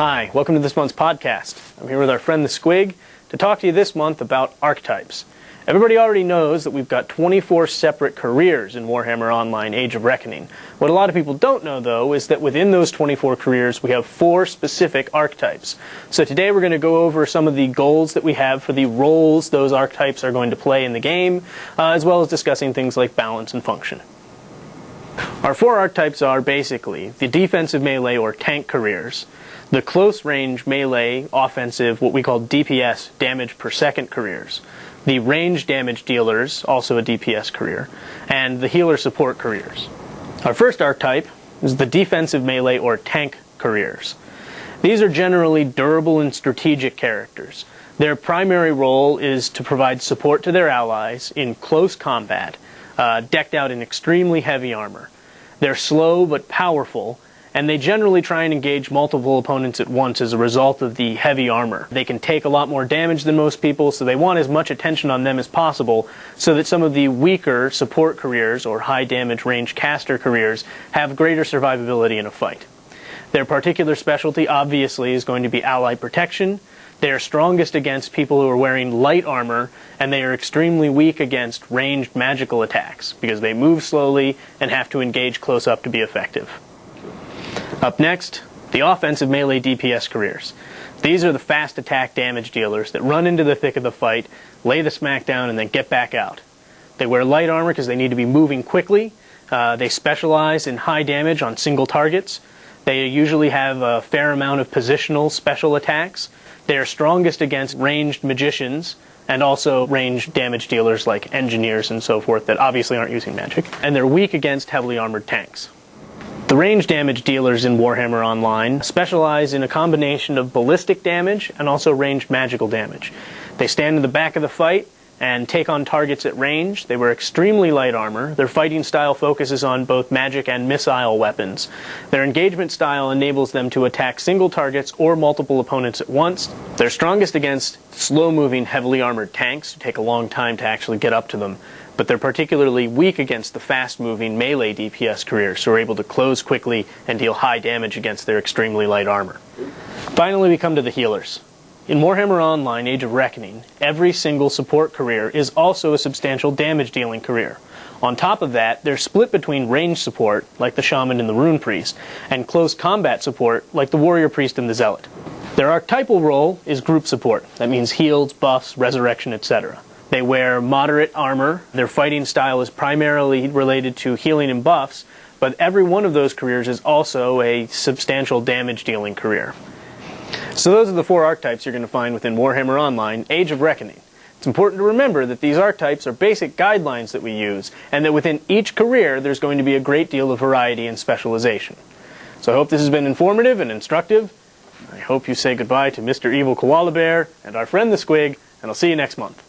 Hi, welcome to this month's podcast. I'm here with our friend the Squig to talk to you this month about archetypes. Everybody already knows that we've got 24 separate careers in Warhammer Online Age of Reckoning. What a lot of people don't know, though, is that within those 24 careers we have 4 specific archetypes. So today we're going to go over some of the goals that we have for the roles those archetypes are going to play in the game, as well as discussing things like balance and function. Our 4 archetypes are basically the defensive melee or tank careers, the close range melee offensive, what we call DPS, damage per second careers, the range damage dealers, also a DPS career, and the healer support careers. Our first archetype is the defensive melee or tank careers. These are generally durable and strategic characters. Their primary role is to provide support to their allies in close combat, decked out in extremely heavy armor. They're slow but powerful, and they generally try and engage multiple opponents at once as a result of the heavy armor. They can take a lot more damage than most people, so they want as much attention on them as possible so that some of the weaker support careers or high damage range caster careers have greater survivability in a fight. Their particular specialty obviously is going to be ally protection. They are strongest against people who are wearing light armor, and they are extremely weak against ranged magical attacks because they move slowly and have to engage close up to be effective. Up next, the offensive melee DPS careers. These are the fast attack damage dealers that run into the thick of the fight, lay the smack down, and then get back out. They wear light armor because they need to be moving quickly. They specialize in high damage on single targets. They usually have a fair amount of positional special attacks. They are strongest against ranged magicians and also ranged damage dealers like engineers and so forth that obviously aren't using magic. And they're weak against heavily armored tanks. The range damage dealers in Warhammer Online specialize in a combination of ballistic damage and also ranged magical damage. They stand in the back of the fight and take on targets at range. They wear extremely light armor. Their fighting style focuses on both magic and missile weapons. Their engagement style enables them to attack single targets or multiple opponents at once. They're strongest against slow-moving, heavily armored tanks who take a long time to actually get up to them. But they're particularly weak against the fast-moving melee DPS careers, who are able to close quickly and deal high damage against their extremely light armor. Finally, we come to the healers. In Warhammer Online Age of Reckoning, every single support career is also a substantial damage-dealing career. On top of that, they're split between range support, like the Shaman and the Rune Priest, and close combat support, like the Warrior Priest and the Zealot. Their archetypal role is group support. That means heals, buffs, resurrection, etc. They wear moderate armor. Their fighting style is primarily related to healing and buffs, but every one of those careers is also a substantial damage-dealing career. So those are the 4 archetypes you're going to find within Warhammer Online Age of Reckoning. It's important to remember that these archetypes are basic guidelines that we use, and that within each career there's going to be a great deal of variety and specialization. So I hope this has been informative and instructive. I hope you say goodbye to Mr. Evil Koala Bear and our friend the Squig, and I'll see you next month.